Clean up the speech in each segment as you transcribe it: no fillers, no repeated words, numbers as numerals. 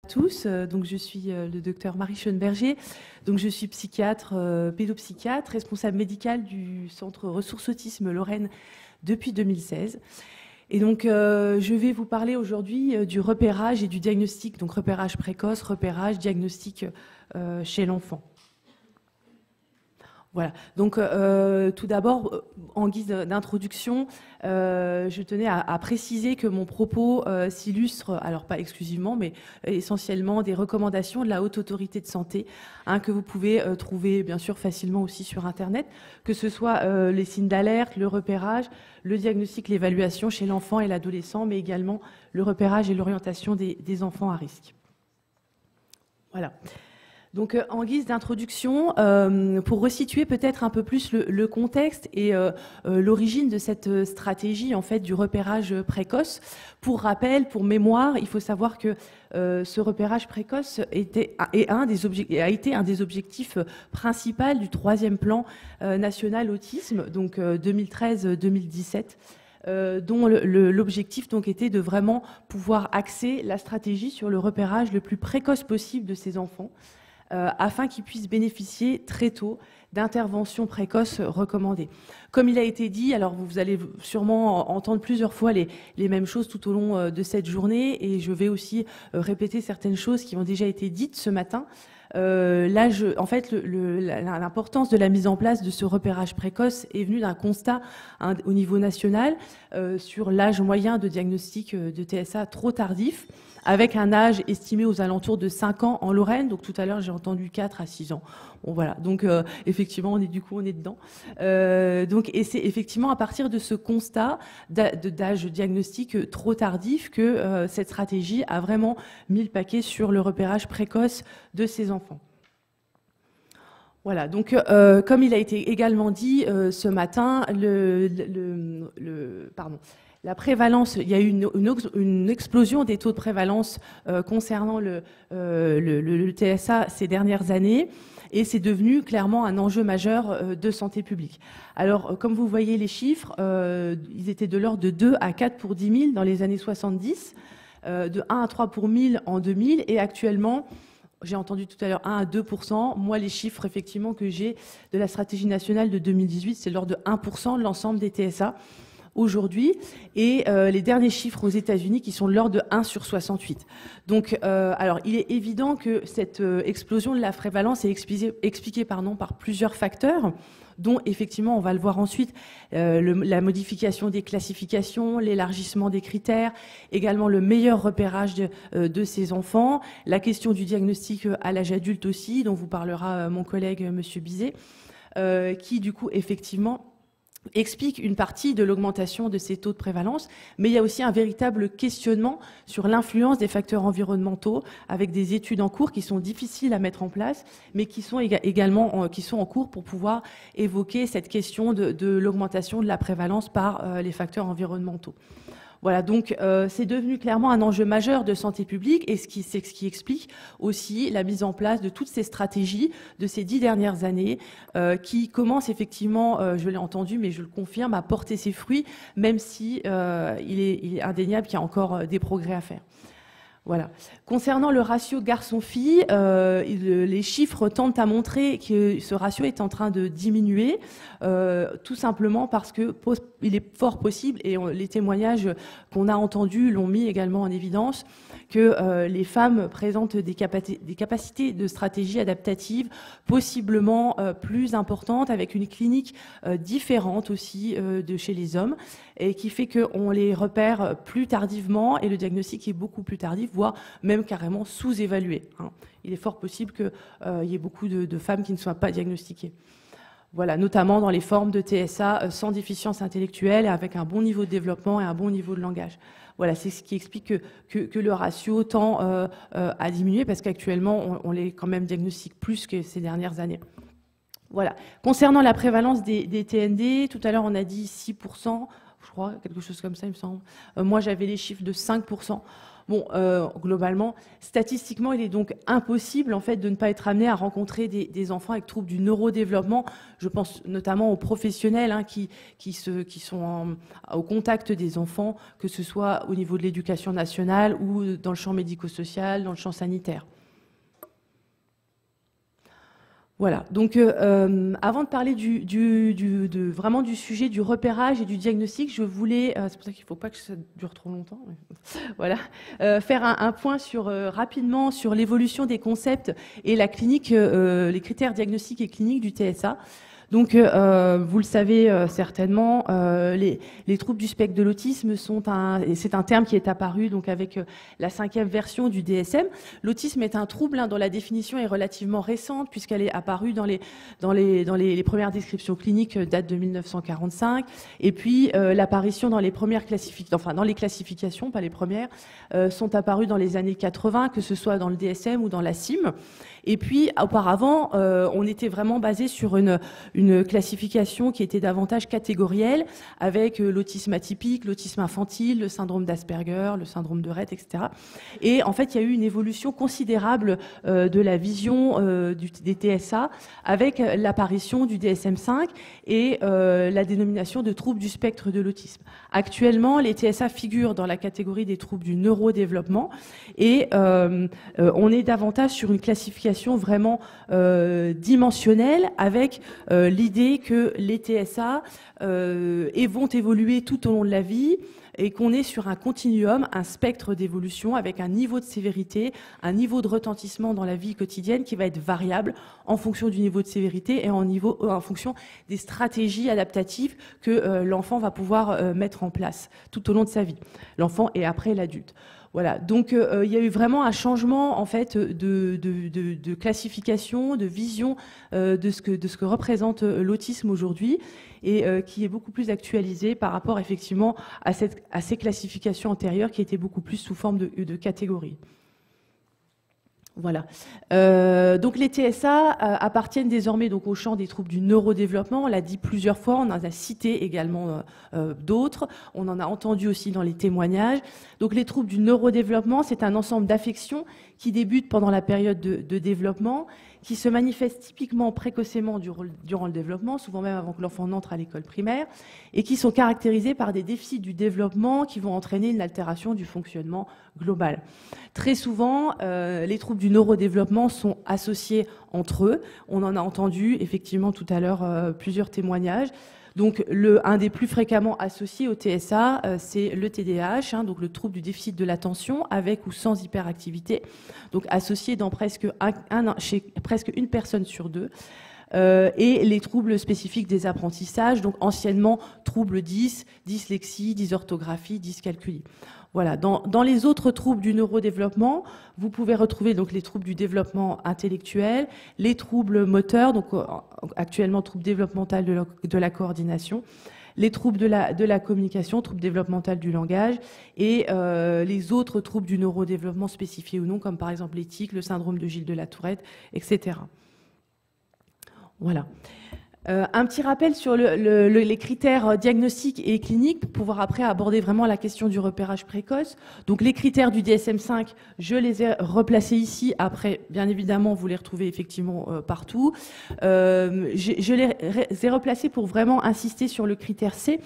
Tous, donc je suis le docteur Marie Schoenberger, donc je suis psychiatre, pédopsychiatre, responsable médicale du centre Ressources Autisme Lorraine depuis 2016. Et donc je vais vous parler aujourd'hui du repérage et du diagnostic, donc repérage précoce, repérage, diagnostic chez l'enfant. Voilà, donc tout d'abord, en guise d'introduction, je tenais à préciser que mon propos s'illustre, alors pas exclusivement, mais essentiellement des recommandations de la Haute Autorité de Santé, que vous pouvez trouver bien sûr facilement aussi sur Internet, que ce soit les signes d'alerte, le repérage, le diagnostic, l'évaluation chez l'enfant et l'adolescent, mais également le repérage et l'orientation des enfants à risque. Voilà. Donc, en guise d'introduction, pour resituer peut-être un peu plus le contexte et l'origine de cette stratégie en fait du repérage précoce. Pour rappel, pour mémoire, il faut savoir que ce repérage précoce a été un des objectifs principaux du 3e plan national autisme, donc 2013-2017. Dont l'objectif donc était de vraiment pouvoir axer la stratégie sur le repérage le plus précoce possible de ces enfants, afin qu'ils puissent bénéficier très tôt d'interventions précoces recommandées. Comme il a été dit, alors vous allez sûrement entendre plusieurs fois les mêmes choses tout au long de cette journée, et je vais aussi répéter certaines choses qui ont déjà été dites ce matin. Là, en fait, l'importance de la mise en place de ce repérage précoce est venue d'un constat au niveau national sur l'âge moyen de diagnostic de TSA trop tardif, avec un âge estimé aux alentours de 5 ans en Lorraine. Donc tout à l'heure, j'ai entendu 4 à 6 ans. Bon, voilà. Donc effectivement, on est dedans. Et c'est effectivement à partir de ce constat d'âge diagnostic trop tardif que cette stratégie a vraiment mis le paquet sur le repérage précoce de ces enfants. Voilà, donc comme il a été également dit ce matin, la prévalence, il y a eu une explosion des taux de prévalence concernant le TSA ces dernières années, et c'est devenu clairement un enjeu majeur de santé publique. Alors, comme vous voyez les chiffres, ils étaient de l'ordre de 2 à 4 pour 10 000 dans les années 70, de 1 à 3 pour 1000 en 2000, et actuellement, j'ai entendu tout à l'heure 1 à 2%. Moi, les chiffres effectivement que j'ai de la stratégie nationale de 2018, c'est de l'ordre de 1% de l'ensemble des TSA aujourd'hui, et les derniers chiffres aux États-Unis qui sont de l'ordre de 1 sur 68. Donc, alors, il est évident que cette explosion de la prévalence est expliquée par plusieurs facteurs, dont effectivement, on va le voir ensuite, la modification des classifications, l'élargissement des critères, également le meilleur repérage de ces enfants, la question du diagnostic à l'âge adulte aussi, dont vous parlera mon collègue Monsieur Bizet, qui du coup, effectivement, explique une partie de l'augmentation de ces taux de prévalence, mais il y a aussi un véritable questionnement sur l'influence des facteurs environnementaux, avec des études en cours qui sont difficiles à mettre en place, mais qui sont également qui sont en cours pour pouvoir évoquer cette question de l'augmentation de la prévalence par les facteurs environnementaux. Voilà, donc c'est devenu clairement un enjeu majeur de santé publique, et c'est ce qui explique aussi la mise en place de toutes ces stratégies de ces 10 dernières années qui commencent effectivement, je l'ai entendu, mais je le confirme, à porter ses fruits, même si il est indéniable qu'il y a encore des progrès à faire. Voilà. Concernant le ratio garçon-fille, les chiffres tendent à montrer que ce ratio est en train de diminuer, tout simplement parce que il est fort possible, et les témoignages qu'on a entendus l'ont mis également en évidence, que les femmes présentent des capacités de stratégie adaptative possiblement plus importantes, avec une clinique différente aussi de chez les hommes, et qui fait qu'on les repère plus tardivement, et le diagnostic est beaucoup plus tardif, voire même carrément sous-évalué. Il est fort possible qu'il y ait beaucoup de femmes qui ne soient pas diagnostiquées. Voilà, notamment dans les formes de TSA sans déficience intellectuelle, et avec un bon niveau de développement et un bon niveau de langage. Voilà, c'est ce qui explique que le ratio tend à diminuer, parce qu'actuellement, on les quand même diagnostique plus que ces dernières années. Voilà. Concernant la prévalence des TND, tout à l'heure, on a dit 6%, je crois, quelque chose comme ça, il me semble. Moi, j'avais les chiffres de 5%. Bon, globalement, statistiquement, il est donc impossible en fait de ne pas être amené à rencontrer des enfants avec troubles du neurodéveloppement. Je pense notamment aux professionnels hein, qui sont au contact des enfants, que ce soit au niveau de l'éducation nationale ou dans le champ médico-social, dans le champ sanitaire. Voilà, donc avant de parler vraiment du sujet du repérage et du diagnostic, je voulais, c'est pour ça qu'il ne faut pas que ça dure trop longtemps, voilà, faire un point rapidement sur l'évolution des concepts et la clinique, les critères diagnostiques et cliniques du TSA. Donc, vous le savez certainement, les troubles du spectre de l'autisme c'est un terme qui est apparu donc avec la 5e version du DSM. L'autisme est un trouble dont la définition est relativement récente puisqu'elle est apparue dans les premières descriptions cliniques date de 1945. Et puis l'apparition dans les premières dans les classifications, pas les premières, sont apparues dans les années 80, que ce soit dans le DSM ou dans la CIM. Et puis, auparavant, on était vraiment basé sur une classification qui était davantage catégorielle, avec l'autisme atypique, l'autisme infantile, le syndrome d'Asperger, le syndrome de Rett, etc. Et en fait, il y a eu une évolution considérable de la vision des TSA, avec l'apparition du DSM-5 et la dénomination de troubles du spectre de l'autisme. Actuellement, les TSA figurent dans la catégorie des troubles du neurodéveloppement et on est davantage sur une classification vraiment dimensionnelle avec l'idée que les TSA vont évoluer tout au long de la vie et qu'on est sur un continuum, un spectre d'évolution avec un niveau de sévérité, un niveau de retentissement dans la vie quotidienne qui va être variable en fonction du niveau de sévérité et en fonction des stratégies adaptatives que l'enfant va pouvoir mettre en place tout au long de sa vie, l'enfant et après l'adulte. Voilà, donc il y a eu vraiment un changement en fait de classification, de vision de ce que représente l'autisme aujourd'hui et qui est beaucoup plus actualisé par rapport effectivement à ces classifications antérieures qui étaient beaucoup plus sous forme de catégories. Voilà. Donc les TSA appartiennent désormais donc au champ des troubles du neurodéveloppement. On l'a dit plusieurs fois, on en a cité également d'autres. On en a entendu aussi dans les témoignages. Donc les troubles du neurodéveloppement, c'est un ensemble d'affections qui débutent pendant la période de développement, qui se manifestent typiquement précocement durant le développement, souvent même avant que l'enfant n'entre à l'école primaire, et qui sont caractérisés par des déficits du développement qui vont entraîner une altération du fonctionnement global. Très souvent, les troubles du neurodéveloppement sont associés entre eux. On en a entendu effectivement tout à l'heure plusieurs témoignages. Donc, un des plus fréquemment associés au TSA, c'est le TDAH, donc le trouble du déficit de l'attention, avec ou sans hyperactivité, donc associé dans chez presque une personne sur deux. Et les troubles spécifiques des apprentissages, donc anciennement troubles 10, dyslexie, dysorthographie, dyscalculie. Voilà. Dans les autres troubles du neurodéveloppement, vous pouvez retrouver donc les troubles du développement intellectuel, les troubles moteurs, donc actuellement troubles développementaux de la coordination, les troubles de la communication, troubles développementaux du langage, et les autres troubles du neurodéveloppement spécifiés ou non, comme par exemple l'éthique, le syndrome de Gilles de la Tourette, etc. Voilà. Un petit rappel sur les critères diagnostiques et cliniques pour pouvoir après aborder vraiment la question du repérage précoce. Donc les critères du DSM-5, je les ai replacés ici. Après, bien évidemment, vous les retrouvez effectivement partout. Je les ai replacés pour vraiment insister sur le critère C.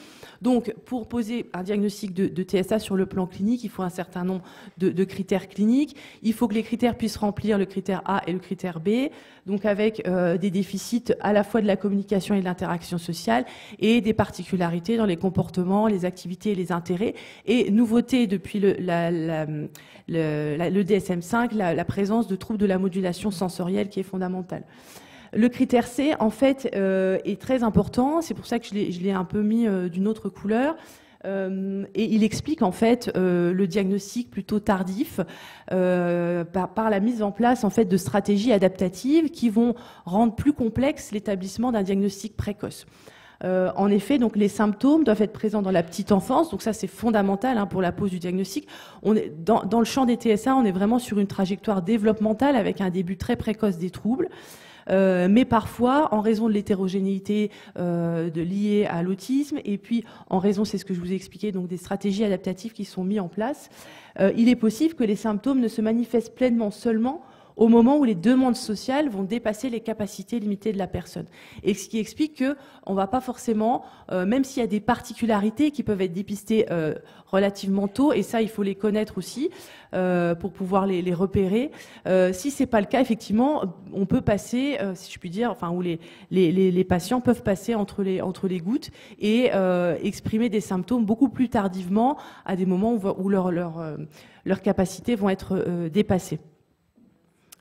Donc pour poser un diagnostic de TSA sur le plan clinique, il faut un certain nombre de critères cliniques. Il faut que les critères puissent remplir le critère A et le critère B, donc avec des déficits à la fois de la communication et de l'interaction sociale et des particularités dans les comportements, les activités et les intérêts. Et nouveauté depuis le DSM-5, la présence de troubles de la modulation sensorielle qui est fondamentale. Le critère C, en fait, est très important. C'est pour ça que je l'ai un peu mis d'une autre couleur. Et il explique en fait le diagnostic plutôt tardif par la mise en place en fait de stratégies adaptatives qui vont rendre plus complexe l'établissement d'un diagnostic précoce. En effet, donc les symptômes doivent être présents dans la petite enfance, donc ça c'est fondamental pour la pose du diagnostic. On est dans le champ des TSA, on est vraiment sur une trajectoire développementale avec un début très précoce des troubles. mais parfois, en raison de l'hétérogénéité liée à l'autisme, et puis en raison, c'est ce que je vous ai expliqué, donc des stratégies adaptatives qui sont mises en place, il est possible que les symptômes ne se manifestent pleinement seulement au moment où les demandes sociales vont dépasser les capacités limitées de la personne. Et ce qui explique qu'on ne va pas forcément, même s'il y a des particularités qui peuvent être dépistées relativement tôt, et ça, il faut les connaître aussi pour pouvoir les repérer. Si ce n'est pas le cas, effectivement, on peut passer, si je puis dire, enfin, où les patients peuvent passer entre les gouttes et exprimer des symptômes beaucoup plus tardivement à des moments où leurs capacités vont être dépassées.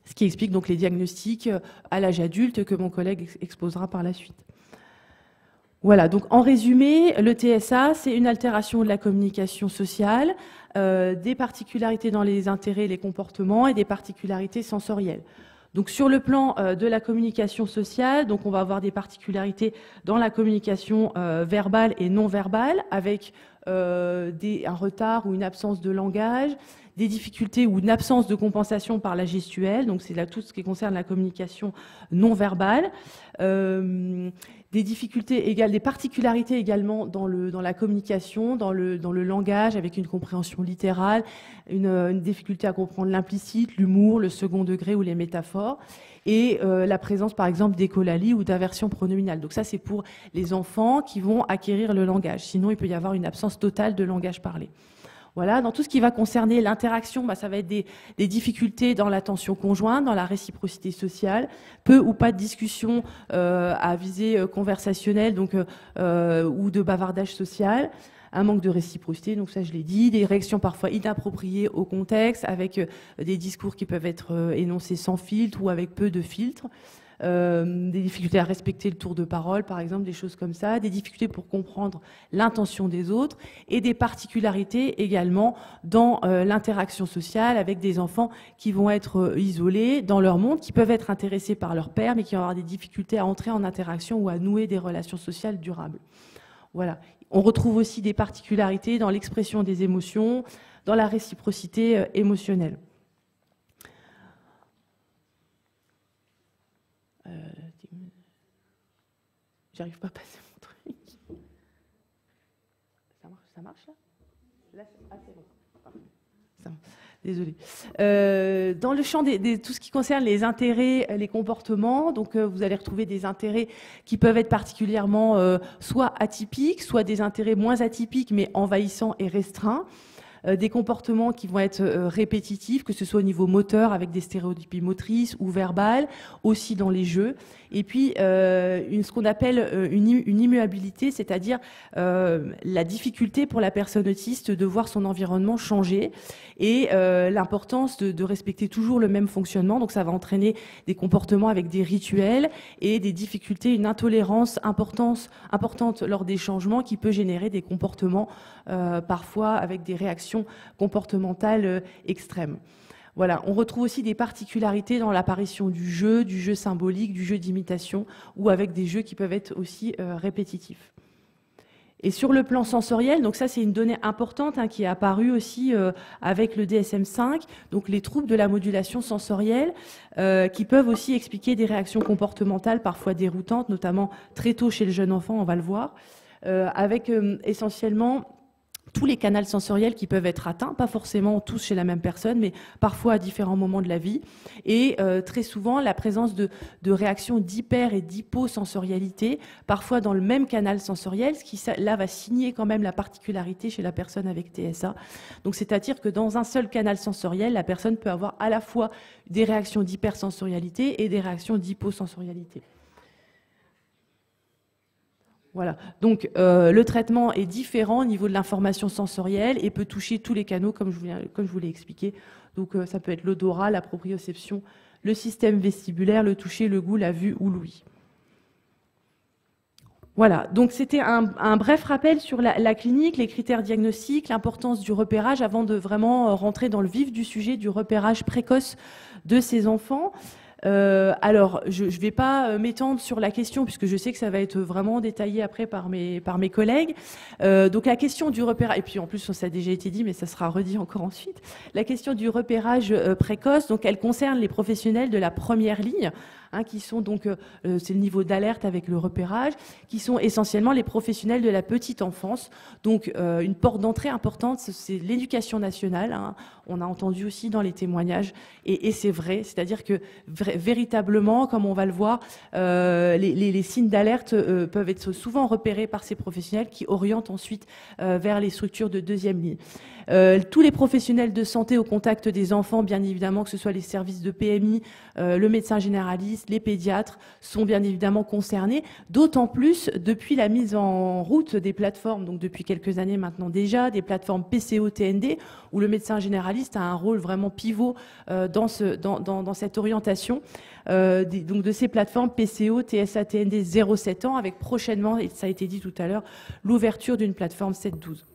Ce qui explique donc les diagnostics à l'âge adulte que mon collègue exposera par la suite. Voilà, donc en résumé, le TSA, c'est une altération de la communication sociale, des particularités dans les intérêts et les comportements et des particularités sensorielles. Donc sur le plan de la communication sociale, donc on va avoir des particularités dans la communication verbale et non verbale, avec un retard ou une absence de langage, des difficultés ou une absence de compensation par la gestuelle, donc c'est là tout ce qui concerne la communication non verbale, des difficultés égales, des particularités également dans la communication, dans le langage, avec une compréhension littérale, une difficulté à comprendre l'implicite, l'humour, le second degré ou les métaphores, et la présence par exemple d'écholalie ou d'aversion pronominale. Donc ça c'est pour les enfants qui vont acquérir le langage, sinon il peut y avoir une absence totale de langage parlé. Voilà, dans tout ce qui va concerner l'interaction, ça va être des difficultés dans l'attention conjointe, dans la réciprocité sociale, peu ou pas de discussion à visée conversationnelle donc, ou de bavardage social, un manque de réciprocité, donc ça je l'ai dit, des réactions parfois inappropriées au contexte, avec des discours qui peuvent être énoncés sans filtre ou avec peu de filtre. Des difficultés à respecter le tour de parole, par exemple, des choses comme ça, des difficultés pour comprendre l'intention des autres et des particularités également dans l'interaction sociale avec des enfants qui vont être isolés dans leur monde, qui peuvent être intéressés par leur père, mais qui vont avoir des difficultés à entrer en interaction ou à nouer des relations sociales durables. Voilà. On retrouve aussi des particularités dans l'expression des émotions, dans la réciprocité émotionnelle. J'arrive pas à passer mon truc. Ça marche là, ah, c'est bon. Désolée. Dans le champ tout ce qui concerne les intérêts, les comportements, donc vous allez retrouver des intérêts qui peuvent être particulièrement soit atypiques, soit des intérêts moins atypiques mais envahissants et restreints. Des comportements qui vont être répétitifs, que ce soit au niveau moteur avec des stéréotypies motrices ou verbales, aussi dans les jeux. Et puis ce qu'on appelle une immuabilité, c'est-à-dire la difficulté pour la personne autiste de voir son environnement changer et l'importance de respecter toujours le même fonctionnement. Donc ça va entraîner des comportements avec des rituels et des difficultés, une intolérance importante lors des changements qui peut générer des comportements parfois avec des réactions comportementales extrêmes. Voilà, on retrouve aussi des particularités dans l'apparition du jeu symbolique, du jeu d'imitation, ou avec des jeux qui peuvent être aussi répétitifs. Et sur le plan sensoriel, donc ça c'est une donnée importante qui est apparue aussi avec le DSM-5, donc les troubles de la modulation sensorielle, qui peuvent aussi expliquer des réactions comportementales parfois déroutantes, notamment très tôt chez le jeune enfant, on va le voir, avec essentiellement tous les canaux sensoriels qui peuvent être atteints, pas forcément tous chez la même personne, mais parfois à différents moments de la vie. Et très souvent, la présence de réactions d'hyper- et d'hyposensorialité, parfois dans le même canal sensoriel, ce qui là va signer quand même la particularité chez la personne avec TSA. Donc c'est-à-dire que dans un seul canal sensoriel, la personne peut avoir à la fois des réactions d'hypersensorialité et des réactions d'hyposensorialité. Voilà. Donc le traitement est différent au niveau de l'information sensorielle et peut toucher tous les canaux comme je vous l'ai expliqué. Donc ça peut être l'odorat, la proprioception, le système vestibulaire, le toucher, le goût, la vue ou l'ouïe. Voilà, donc c'était un bref rappel sur la clinique, les critères diagnostiques, l'importance du repérage avant de vraiment rentrer dans le vif du sujet du repérage précoce de ces enfants. Alors, je ne vais pas m'étendre sur la question, puisque je sais que ça va être vraiment détaillé après par mes collègues. Donc, la question du repérage, et puis en plus, ça a déjà été dit, mais ça sera redit encore ensuite. La question du repérage précoce, donc elle concerne les professionnels de la première ligne, qui sont donc, c'est le niveau d'alerte avec le repérage, qui sont essentiellement les professionnels de la petite enfance. Donc, une porte d'entrée importante, c'est l'éducation nationale. On a entendu aussi dans les témoignages, et c'est vrai, c'est-à-dire que véritablement, comme on va le voir, les signes d'alerte peuvent être souvent repérés par ces professionnels qui orientent ensuite vers les structures de deuxième ligne. Tous les professionnels de santé au contact des enfants, bien évidemment, que ce soit les services de PMI, le médecin généraliste, les pédiatres, sont bien évidemment concernés, d'autant plus depuis la mise en route des plateformes, donc depuis quelques années maintenant déjà, des plateformes PCO-TND, où le médecin généraliste a un rôle vraiment pivot dans cette orientation. Donc de ces plateformes PCO, TSA, TND 0-7 ans, avec prochainement, et ça a été dit tout à l'heure, l'ouverture d'une plateforme 7-12.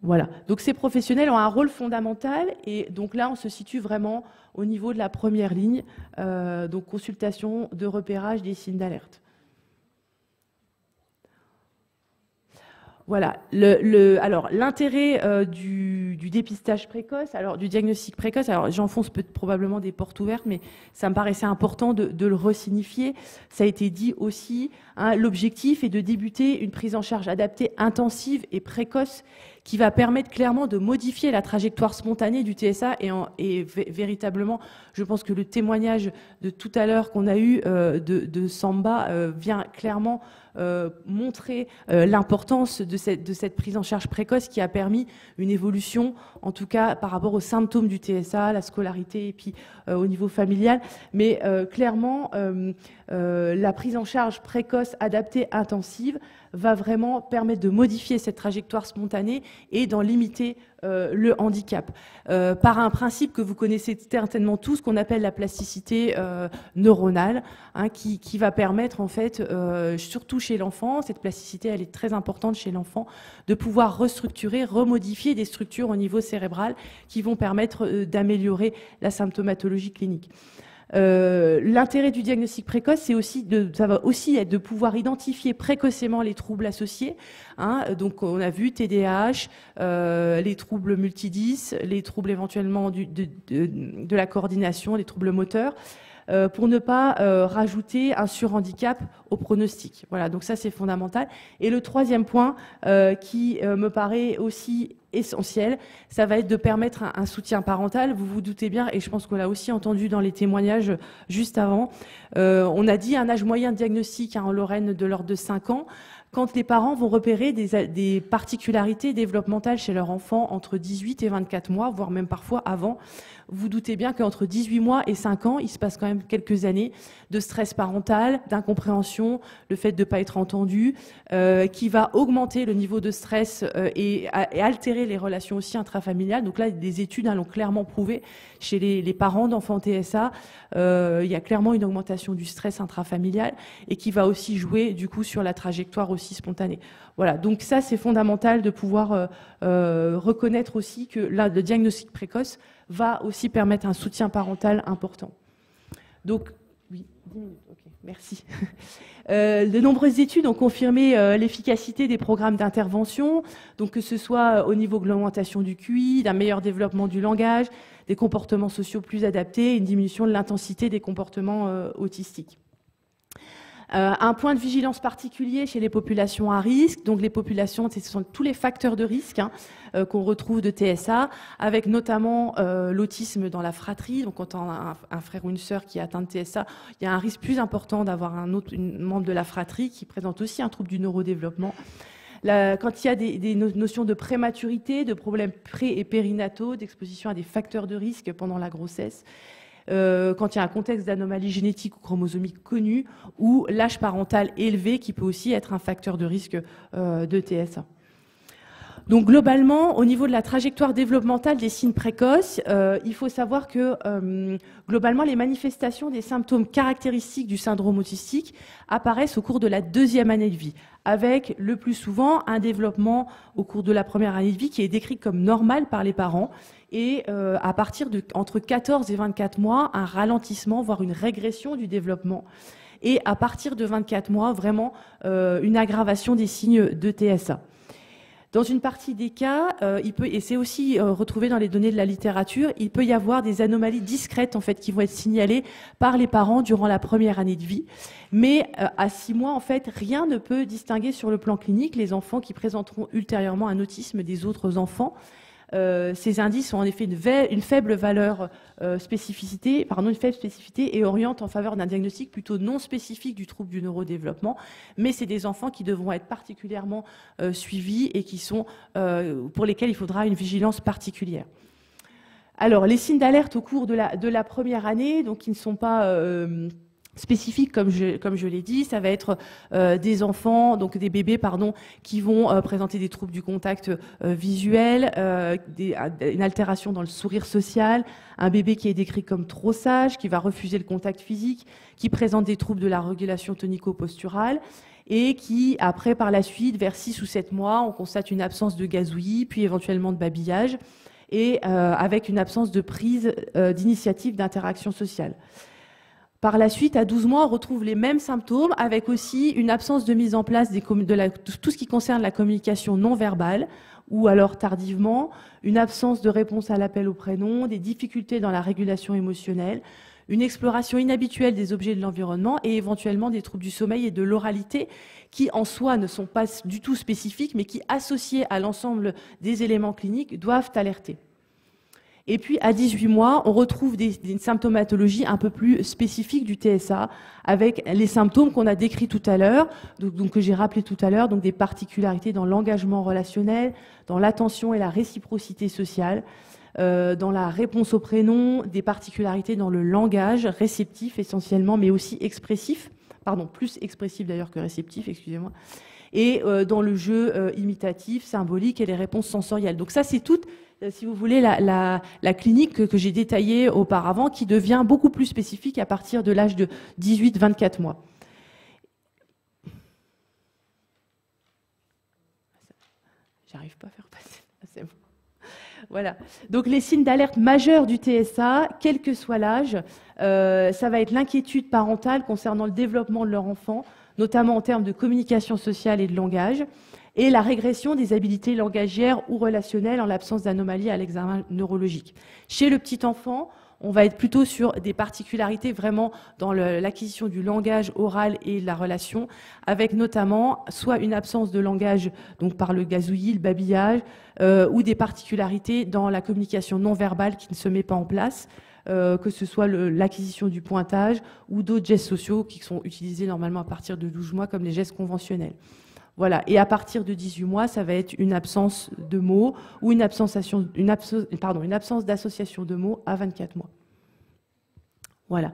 Voilà, donc ces professionnels ont un rôle fondamental, et donc là on se situe vraiment au niveau de la première ligne, donc consultation de repérage des signes d'alerte. Voilà, alors l'intérêt du dépistage précoce, alors du diagnostic précoce, alors j'enfonce probablement des portes ouvertes, mais ça me paraissait important de le resignifier. Ça a été dit aussi, l'objectif est de débuter une prise en charge adaptée, intensive et précoce, qui va permettre clairement de modifier la trajectoire spontanée du TSA, et véritablement, je pense que le témoignage de tout à l'heure qu'on a eu de Samba vient clairement montrer l'importance de cette prise en charge précoce, qui a permis une évolution, en tout cas par rapport aux symptômes du TSA, la scolarité et puis au niveau familial. Mais clairement, la prise en charge précoce, adaptée, intensive va vraiment permettre de modifier cette trajectoire spontanée et d'en limiter le handicap. Par un principe que vous connaissez certainement tous, qu'on appelle la plasticité neuronale, qui va permettre en fait, surtout chez l'enfant, cette plasticité elle est très importante chez l'enfant, de pouvoir restructurer, remodifier des structures au niveau cérébral qui vont permettre d'améliorer la symptomatologie clinique. L'intérêt du diagnostic précoce, ça va aussi être de pouvoir identifier précocement les troubles associés. Donc on a vu TDAH, les troubles multidis, les troubles éventuellement de la coordination, les troubles moteurs, pour ne pas rajouter un surhandicap au pronostic. Voilà, donc ça c'est fondamental. Et le troisième point qui me paraît aussi essentiel, ça va être de permettre un soutien parental. Vous vous doutez bien, et je pense qu'on l'a aussi entendu dans les témoignages juste avant, on a dit un âge moyen de diagnostic en Lorraine de l'ordre de 5 ans. Quand les parents vont repérer des particularités développementales chez leur enfant entre 18 et 24 mois, voire même parfois avant, vous doutez bien qu'entre 18 mois et 5 ans, il se passe quand même quelques années de stress parental, d'incompréhension, le fait de ne pas être entendu, qui va augmenter le niveau de stress et altérer les relations aussi intrafamiliales. Donc là, des études l'ont clairement prouvé chez les parents d'enfants TSA. Il y a clairement une augmentation du stress intrafamilial et qui va aussi jouer du coup sur la trajectoire aussi spontanée. Voilà, donc ça c'est fondamental de pouvoir reconnaître aussi que là, le diagnostic précoce va aussi permettre un soutien parental important. Donc, oui, 10 minutes, ok, merci. De nombreuses études ont confirmé l'efficacité des programmes d'intervention, donc que ce soit au niveau de l'augmentation du QI, d'un meilleur développement du langage, des comportements sociaux plus adaptés, une diminution de l'intensité des comportements autistiques. Un point de vigilance particulier chez les populations à risque. Donc les populations, ce sont tous les facteurs de risque qu'on retrouve de TSA, avec notamment l'autisme dans la fratrie. Donc quand on a un frère ou une sœur qui est atteint de TSA, il y a un risque plus important d'avoir un membre de la fratrie qui présente aussi un trouble du neurodéveloppement. Quand il y a des notions de prématurité, de problèmes pré- et périnataux, d'exposition à des facteurs de risque pendant la grossesse, quand il y a un contexte d'anomalie génétique ou chromosomique connue, ou l'âge parental élevé qui peut aussi être un facteur de risque de TSA. Donc globalement, au niveau de la trajectoire développementale des signes précoces, il faut savoir que globalement, les manifestations des symptômes caractéristiques du syndrome autistique apparaissent au cours de la 2e année de vie, avec le plus souvent un développement au cours de la 1re année de vie qui est décrit comme normal par les parents, et à partir de entre 14 et 24 mois, un ralentissement, voire une régression du développement. Et à partir de 24 mois, vraiment une aggravation des signes de TSA. Dans une partie des cas, et c'est aussi retrouvé dans les données de la littérature, il peut y avoir des anomalies discrètes en fait qui vont être signalées par les parents durant la première année de vie. Mais à 6 mois, en fait, rien ne peut distinguer sur le plan clinique les enfants qui présenteront ultérieurement un autisme des autres enfants. Ces indices ont en effet une faible valeur spécificité et orientent en faveur d'un diagnostic plutôt non spécifique du trouble du neurodéveloppement, mais c'est des enfants qui devront être particulièrement suivis et pour lesquels il faudra une vigilance particulière. Alors, les signes d'alerte au cours de la première année, donc qui ne sont pas spécifiques, comme je l'ai dit, ça va être des enfants, donc des bébés, pardon, qui vont présenter des troubles du contact visuel, une altération dans le sourire social, un bébé qui est décrit comme trop sage, qui va refuser le contact physique, qui présente des troubles de la régulation tonico-posturale, et qui, après, par la suite, vers 6 ou 7 mois, on constate une absence de gazouillis, puis éventuellement de babillage, et avec une absence de prise d'initiative d'interaction sociale. Par la suite, à 12 mois, on retrouve les mêmes symptômes avec aussi une absence de mise en place de tout ce qui concerne la communication non verbale ou alors tardivement, une absence de réponse à l'appel au prénom, des difficultés dans la régulation émotionnelle, une exploration inhabituelle des objets de l'environnement et éventuellement des troubles du sommeil et de l'oralité qui en soi ne sont pas du tout spécifiques mais qui, associés à l'ensemble des éléments cliniques, doivent alerter. Et puis, à 18 mois, on retrouve des symptomatologies un peu plus spécifiques du TSA, avec les symptômes qu'on a décrits tout à l'heure, donc que j'ai rappelé tout à l'heure, donc des particularités dans l'engagement relationnel, dans l'attention et la réciprocité sociale, dans la réponse au prénom, des particularités dans le langage réceptif essentiellement, mais aussi expressif, pardon, plus expressif d'ailleurs que réceptif, excusez-moi, et dans le jeu imitatif, symbolique et les réponses sensorielles. Donc ça, c'est tout, si vous voulez, la clinique que j'ai détaillée auparavant, qui devient beaucoup plus spécifique à partir de l'âge de 18-24 mois. J'arrive pas à faire passer. C'est bon. Voilà. Donc les signes d'alerte majeurs du TSA, quel que soit l'âge, ça va être l'inquiétude parentale concernant le développement de leur enfant, notamment en termes de communication sociale et de langage, et la régression des habiletés langagières ou relationnelles en l'absence d'anomalies à l'examen neurologique. Chez le petit enfant, on va être plutôt sur des particularités vraiment dans l'acquisition du langage oral et de la relation, avec notamment soit une absence de langage, donc par le gazouillis, le babillage, ou des particularités dans la communication non verbale qui ne se met pas en place, que ce soit l'acquisition du pointage ou d'autres gestes sociaux qui sont utilisés normalement à partir de 12 mois comme les gestes conventionnels. Voilà. Et à partir de 18 mois, ça va être une absence de mots ou une absence d'association de mots à 24 mois. Voilà.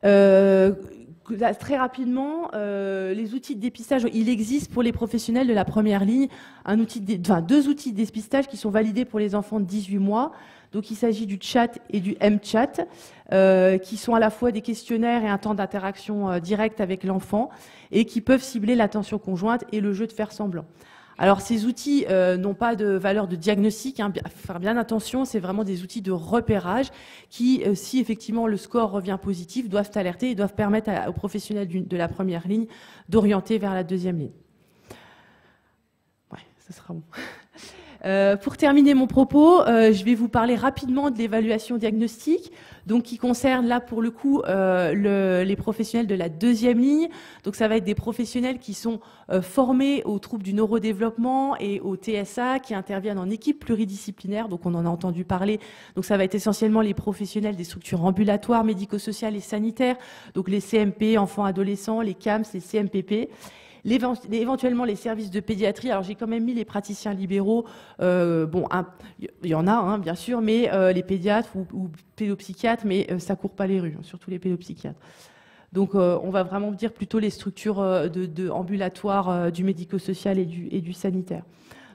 Très rapidement, les outils de dépistage, il existe pour les professionnels de la première ligne deux outils de dépistage qui sont validés pour les enfants de 18 mois. Donc il s'agit du chat et du mChat, qui sont à la fois des questionnaires et un temps d'interaction direct avec l'enfant, et qui peuvent cibler l'attention conjointe et le jeu de faire semblant. Alors ces outils n'ont pas de valeur de diagnostic, hein, faire bien attention, c'est vraiment des outils de repérage qui, si effectivement le score revient positif, doivent alerter et doivent permettre aux professionnels de la première ligne d'orienter vers la deuxième ligne. Ouais, ça sera bon. Pour terminer mon propos, je vais vous parler rapidement de l'évaluation diagnostique, donc qui concerne là pour le coup les professionnels de la deuxième ligne. Donc ça va être des professionnels qui sont formés aux troubles du neurodéveloppement et au TSA, qui interviennent en équipe pluridisciplinaire. Donc on en a entendu parler. Donc ça va être essentiellement les professionnels des structures ambulatoires, médico-sociales et sanitaires, donc les CMP, enfants adolescents, les CAMS, les CMPP. Éventuellement les services de pédiatrie. Alors j'ai quand même mis les praticiens libéraux, bon, il y en a hein, bien sûr, mais les pédiatres ou pédopsychiatres, mais ça court pas les rues, hein, surtout les pédopsychiatres. Donc on va vraiment dire plutôt les structures ambulatoires du médico-social et du sanitaire.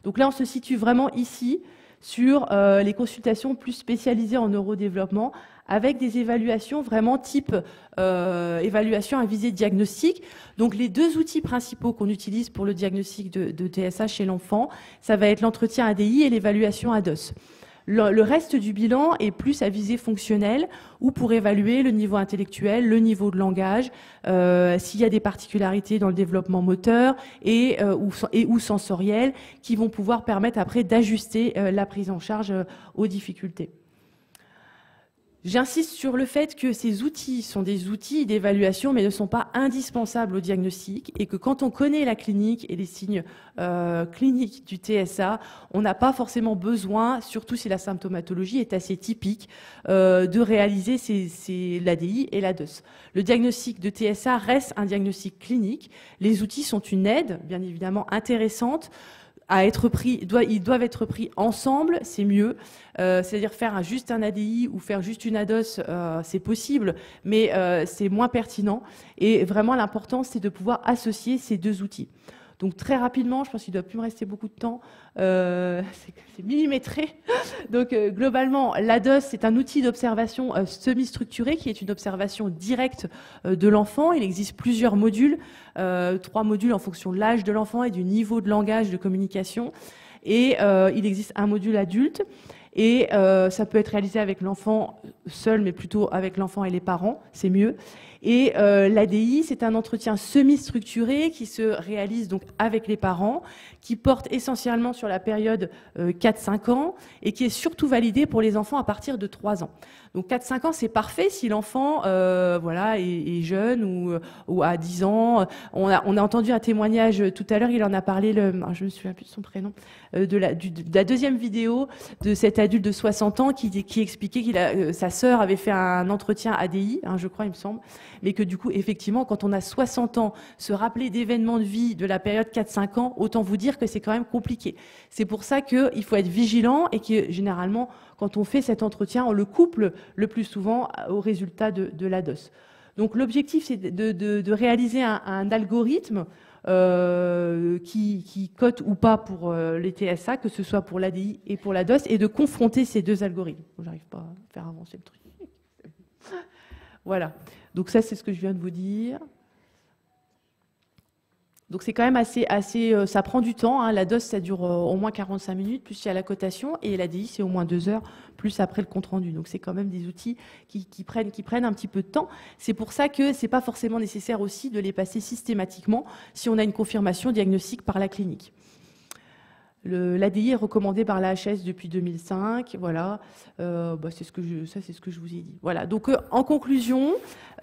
Donc là on se situe vraiment ici sur les consultations plus spécialisées en neurodéveloppement, avec des évaluations vraiment type évaluation à visée diagnostique. Donc les deux outils principaux qu'on utilise pour le diagnostic de TSA chez l'enfant, ça va être l'entretien ADI et l'évaluation ADOS. Le reste du bilan est plus à visée fonctionnelle ou pour évaluer le niveau intellectuel, le niveau de langage, s'il y a des particularités dans le développement moteur ou sensoriel qui vont pouvoir permettre après d'ajuster la prise en charge aux difficultés. J'insiste sur le fait que ces outils sont des outils d'évaluation, mais ne sont pas indispensables au diagnostic, et que quand on connaît la clinique et les signes cliniques du TSA, on n'a pas forcément besoin, surtout si la symptomatologie est assez typique, de réaliser l'ADI et la DOS. Le diagnostic de TSA reste un diagnostic clinique. Les outils sont une aide, bien évidemment intéressante, à être pris, ils doivent être pris ensemble, c'est mieux. C'est-à-dire faire juste un ADI ou faire juste une ADOS, c'est possible, mais c'est moins pertinent. Et vraiment, l'important, c'est de pouvoir associer ces deux outils. Donc très rapidement, je pense qu'il ne doit plus me rester beaucoup de temps, c'est millimétré. Donc globalement, l'ADOS, c'est un outil d'observation semi-structuré qui est une observation directe de l'enfant. Il existe plusieurs modules, 3 modules en fonction de l'âge de l'enfant et du niveau de langage de communication. Et il existe un module adulte. Et ça peut être réalisé avec l'enfant seul, mais plutôt avec l'enfant et les parents, c'est mieux. Et l'ADI, c'est un entretien semi-structuré qui se réalise donc avec les parents, qui porte essentiellement sur la période 4-5 ans et qui est surtout validé pour les enfants à partir de 3 ans. Donc 4-5 ans, c'est parfait si l'enfant voilà, est jeune ou à 10 ans. On a entendu un témoignage tout à l'heure, il en a parlé, je me souviens plus de son prénom, de la deuxième vidéo de cet adulte de 60 ans qui expliquait que sa sœur avait fait un entretien ADI, je crois, il me semble, mais que du coup, effectivement, quand on a 60 ans, se rappeler d'événements de vie de la période 4-5 ans, autant vous dire que c'est quand même compliqué. C'est pour ça qu'il faut être vigilant et que généralement, quand on fait cet entretien, on le couple le plus souvent au résultat de l'ADOS. Donc l'objectif, c'est de réaliser un algorithme qui cote ou pas pour les TSA, que ce soit pour l'ADI et pour l'ADOS, et de confronter ces deux algorithmes. J'arrive pas à faire avancer le truc. Voilà. Donc ça, c'est ce que je viens de vous dire. Donc c'est quand même assez ça prend du temps. La DOS, ça dure au moins 45 minutes, plus il y a la cotation, et l'ADI, c'est au moins 2 heures, plus après le compte-rendu. Donc c'est quand même des outils qui prennent un petit peu de temps. C'est pour ça que c'est pas forcément nécessaire aussi de les passer systématiquement si on a une confirmation diagnostique par la clinique. L'ADI est recommandé par la HS depuis 2005, voilà. C'est ce que je vous ai dit. Voilà. Donc en conclusion,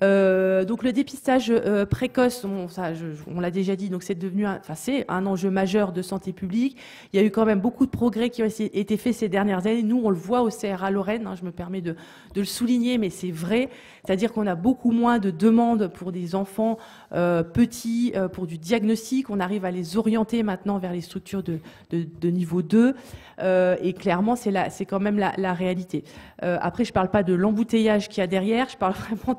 donc le dépistage précoce, on l'a déjà dit, donc c'est devenu, c'est un enjeu majeur de santé publique. Il y a eu quand même beaucoup de progrès qui ont été faits ces dernières années. Nous, on le voit au CRA Lorraine. Je me permets de le souligner, mais c'est vrai. C'est-à-dire qu'on a beaucoup moins de demandes pour des enfants petits, pour du diagnostic. On arrive à les orienter maintenant vers les structures de niveau 2, et clairement c'est quand même la réalité. Après, je ne parle pas de l'embouteillage qu'il y a derrière, je parle vraiment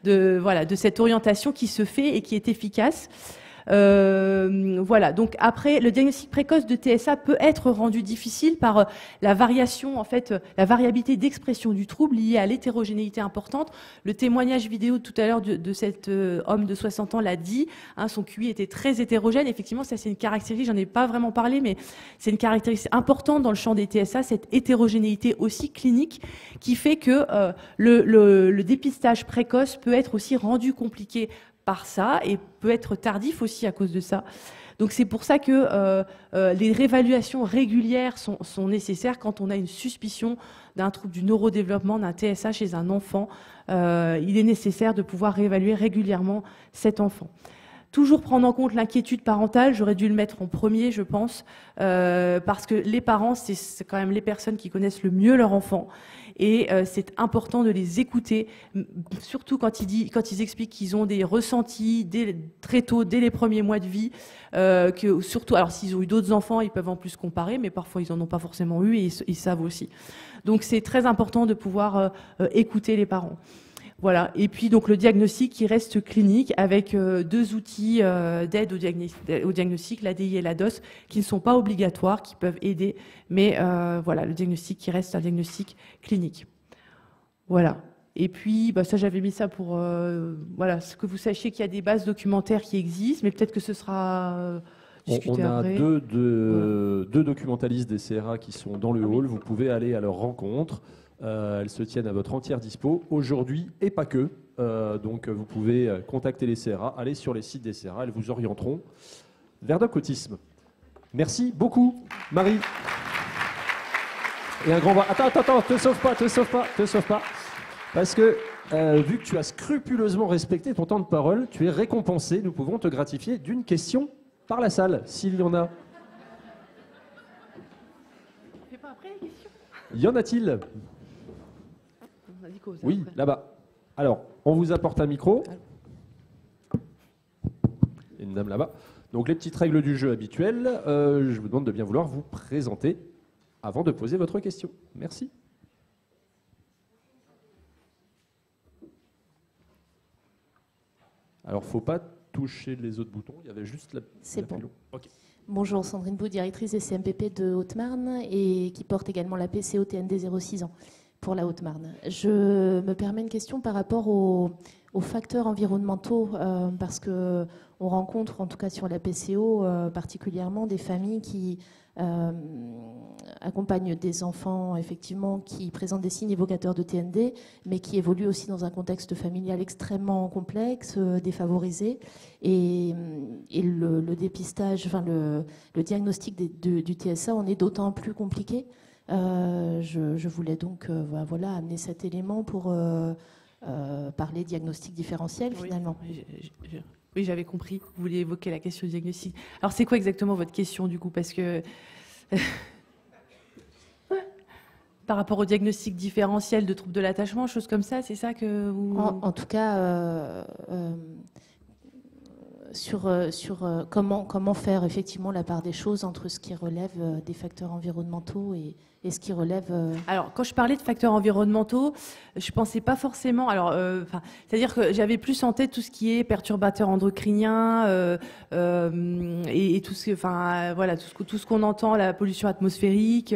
de cette orientation qui se fait et qui est efficace. Voilà. Donc après, le diagnostic précoce de TSA peut être rendu difficile par la variation, en fait, la variabilité d'expression du trouble liée à l'hétérogénéité importante. Le témoignage vidéo tout à l'heure de cet homme de 60 ans l'a dit. Son QI était très hétérogène. Effectivement, ça c'est une caractéristique. J'en ai pas vraiment parlé, mais c'est une caractéristique importante dans le champ des TSA, cette hétérogénéité aussi clinique, qui fait que le dépistage précoce peut être aussi rendu compliqué par ça et peut être tardif aussi à cause de ça. Donc c'est pour ça que les réévaluations régulières sont nécessaires quand on a une suspicion d'un trouble du neurodéveloppement, d'un TSA chez un enfant. Il est nécessaire de pouvoir réévaluer régulièrement cet enfant. Toujours prendre en compte l'inquiétude parentale, j'aurais dû le mettre en premier, je pense, parce que les parents, c'est quand même les personnes qui connaissent le mieux leur enfant. Et c'est important de les écouter, surtout quand ils expliquent qu'ils ont des ressentis très tôt, dès les premiers mois de vie, que surtout, alors s'ils ont eu d'autres enfants, ils peuvent en plus comparer, mais parfois ils n'en ont pas forcément eu et ils savent aussi. Donc c'est très important de pouvoir écouter les parents. Voilà. Et puis donc le diagnostic qui reste clinique avec 2 outils d'aide au diagnostic, l'ADI et la DOS, qui ne sont pas obligatoires, qui peuvent aider, mais voilà, le diagnostic qui reste un diagnostic clinique. Voilà. Et puis, ça j'avais mis ça pour voilà, ce que vous sachiez qu'il y a des bases documentaires qui existent, mais peut-être que ce sera discuter On a après. deux documentalistes des CRA qui sont dans le hall. Vous pouvez aller à leur rencontre. Elles se tiennent à votre entière dispo aujourd'hui et pas que. Donc vous pouvez contacter les CRA, aller sur les sites des CRA, elles vous orienteront vers Doc Autisme. Merci beaucoup, Marie. Et un grand bras. Attends, te sauve pas. Parce que, vu que tu as scrupuleusement respecté ton temps de parole, tu es récompensé. Nous pouvons te gratifier d'une question par la salle, s'il y en a. On fait pas après les questions ? Y en a-t-il? On a dit quoi, Oui, après là-bas. Alors, on vous apporte un micro. Et une dame là-bas. Donc, les petites règles du jeu habituelles. Je vous demande de bien vouloir vous présenter avant de poser votre question. Merci. Alors, faut pas toucher les autres boutons. Il y avait juste la. C'est bon. Okay. Bonjour, Sandrine Bou, directrice des CMPP de Haute-Marne et qui porte également la PCO TND 06 ans pour la Haute-Marne. Je me permets une question par rapport aux facteurs environnementaux parce que on rencontre, en tout cas sur la PCO, particulièrement des familles qui accompagnent des enfants effectivement qui présentent des signes évocateurs de TND, mais qui évoluent aussi dans un contexte familial extrêmement complexe, défavorisé, et le dépistage, enfin le diagnostic du TSA en est d'autant plus compliqué. Je voulais donc voilà, amener cet élément pour parler diagnostic différentiel finalement. Oui, j'avais compris. Vous vouliez évoquer la question du diagnostic. Alors, c'est quoi exactement votre question, du coup? Parce que par rapport au diagnostic différentiel de troubles de l'attachement, choses comme ça, c'est ça que vous... En tout cas, sur comment faire effectivement la part des choses entre ce qui relève des facteurs environnementaux et ce qui relève... Alors, quand je parlais de facteurs environnementaux, je pensais pas forcément... Alors, c'est-à-dire que j'avais plus en tête tout ce qui est perturbateurs endocriniens et tout ce, voilà, tout ce qu'on entend, la pollution atmosphérique...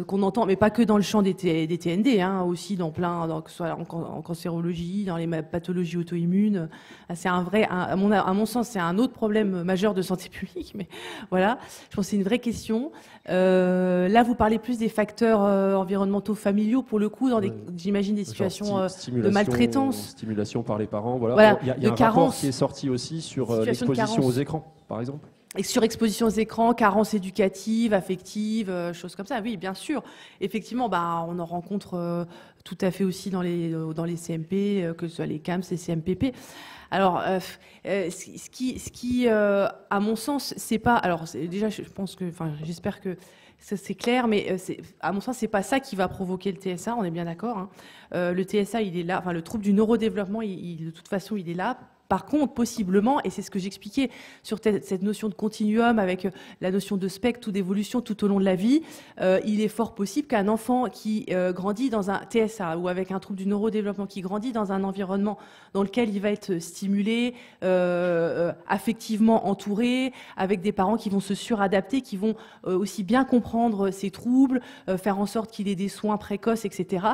qu'on entend, mais pas que dans le champ des TND, hein, aussi dans plein, que ce soit en cancérologie, dans les pathologies auto-immunes. C'est un vrai, à mon sens, c'est un autre problème majeur de santé publique, mais voilà, je pense que c'est une vraie question. Là, vous parlez plus des facteurs environnementaux familiaux, pour le coup, dans j'imagine des situations de maltraitance. Stimulation par les parents, voilà. Il y a un rapport qui est sorti aussi sur l'exposition aux écrans, par exemple. Et surexposition aux écrans, carence éducative, affective, choses comme ça. Oui, bien sûr. Effectivement, on en rencontre tout à fait aussi dans les CMP, que ce soit les CAMS, les CMPP. Alors, ce qui à mon sens, c'est pas... Alors, déjà, je pense que... Enfin, j'espère que ça, c'est clair, mais à mon sens, c'est pas ça qui va provoquer le TSA, on est bien d'accord. Hein. Le TSA, il est là... Enfin, le trouble du neurodéveloppement, de toute façon, il est là. Par contre, possiblement, et c'est ce que j'expliquais sur cette notion de continuum avec la notion de spectre ou d'évolution tout au long de la vie, il est fort possible qu'un enfant qui grandit dans un TSA ou avec un trouble du neurodéveloppement qui grandit dans un environnement dans lequel il va être stimulé, affectivement entouré, avec des parents qui vont se suradapter, qui vont aussi bien comprendre ses troubles, faire en sorte qu'il ait des soins précoces, etc.,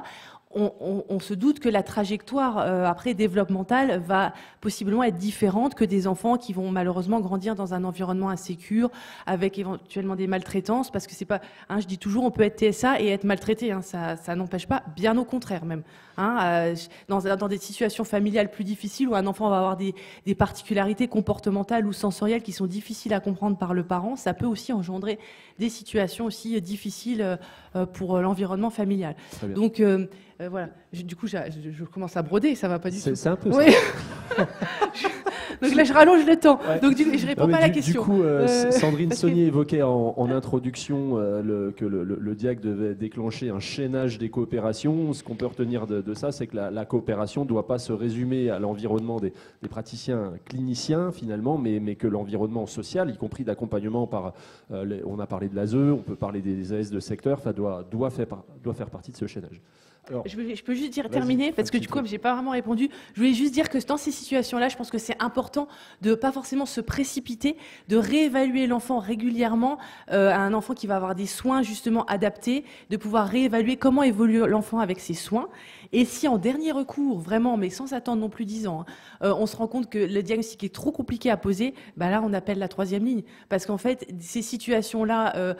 on se doute que la trajectoire après développementale va possiblement être différente que des enfants qui vont malheureusement grandir dans un environnement insécure avec éventuellement des maltraitances, parce que c'est pas, hein, je dis toujours, on peut être TSA et être maltraité, hein, ça n'empêche pas, bien au contraire même. Hein, dans des situations familiales plus difficiles où un enfant va avoir des particularités comportementales ou sensorielles qui sont difficiles à comprendre par le parent, ça peut aussi engendrer des situations aussi difficiles pour l'environnement familial. Donc voilà, du coup je commence à broder, ça va pas du tout. C'est un peu oui. ça. Donc là je rallonge le temps, donc je réponds pas à la question. Du coup, Sandrine Saunier évoquait en introduction que le DIAC devait déclencher un chaînage des coopérations. Ce qu'on peut retenir de ça, c'est que la coopération ne doit pas se résumer à l'environnement des praticiens cliniciens finalement, mais que l'environnement social, y compris d'accompagnement par, on a parlé de l'ASE, on peut parler des AS de secteur, doit faire partie de ce chaînage. Alors, je peux juste terminer, parce que du coup, j'ai pas vraiment répondu. Je voulais juste dire que dans ces situations-là, je pense que c'est important de pas forcément se précipiter, de réévaluer l'enfant régulièrement, un enfant qui va avoir des soins justement adaptés, de pouvoir réévaluer comment évolue l'enfant avec ses soins. Et si en dernier recours, vraiment, mais sans attendre non plus 10 ans, on se rend compte que le diagnostic est trop compliqué à poser, bah là, on appelle la 3e ligne. Parce qu'en fait, ces situations-là,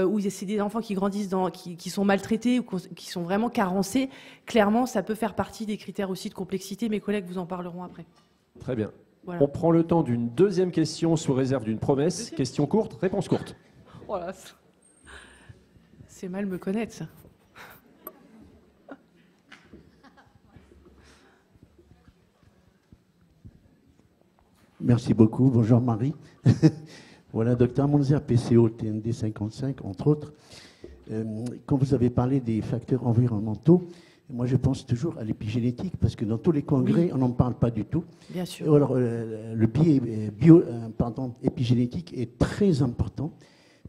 où c'est des enfants qui grandissent, qui sont maltraités ou qui sont vraiment carencés, clairement, ça peut faire partie des critères aussi de complexité. Mes collègues vous en parleront après. Très bien. Voilà. On prend le temps d'une deuxième question sous réserve d'une promesse. Question courte, réponse courte. Voilà. C'est mal me connaître, ça. Merci beaucoup. Bonjour Marie. Voilà, docteur Monzer, PCO, TND 55, entre autres. Quand vous avez parlé des facteurs environnementaux, moi je pense toujours à l'épigénétique, parce que dans tous les congrès, oui, on n'en parle pas du tout. Bien sûr. Alors, le biais épigénétique est très important,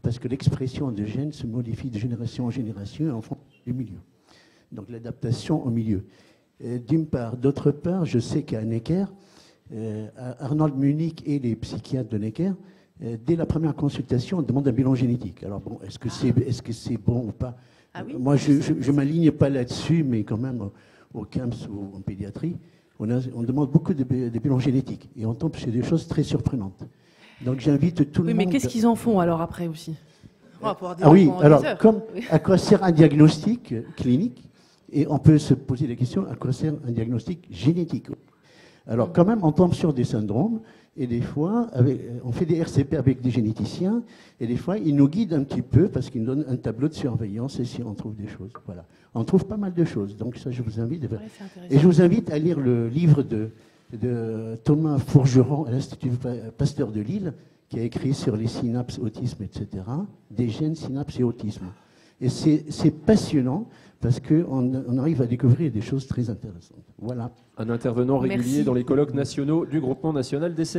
parce que l'expression de gènes se modifie de génération en génération en fonction du milieu. Donc l'adaptation au milieu. D'une part. D'autre part, je sais qu'à Necker, Arnold Munich et les psychiatres de Necker, dès la première consultation, on demande un bilan génétique. Alors bon, est-ce que c'est bon ou pas? Oui. Moi, je ne m'aligne pas là-dessus, mais quand même, au CAMS ou en pédiatrie, on demande beaucoup de bilans génétiques. Et on tombe sur des choses très surprenantes. Donc j'invite tout le monde... Oui, mais qu'est-ce qu'ils en font alors après aussi? Oui, alors comme à quoi sert un diagnostic clinique? Et on peut se poser la question, à quoi sert un diagnostic génétique? Alors quand même, on tombe sur des syndromes, et des fois, on fait des RCP avec des généticiens, et des fois, ils nous guident un petit peu, parce qu'ils nous donnent un tableau de surveillance, et si on trouve des choses. Voilà. On trouve pas mal de choses, donc ça, je vous invite. Ouais, et je vous invite à lire le livre de Thomas Fourgeron à l'Institut Pasteur de Lille, qui a écrit sur les synapses, autisme, etc., des gènes, synapses et autisme. Et c'est passionnant, parce qu'on arrive à découvrir des choses très intéressantes. Voilà. Un intervenant régulier dans les colloques nationaux du Groupement national des CR.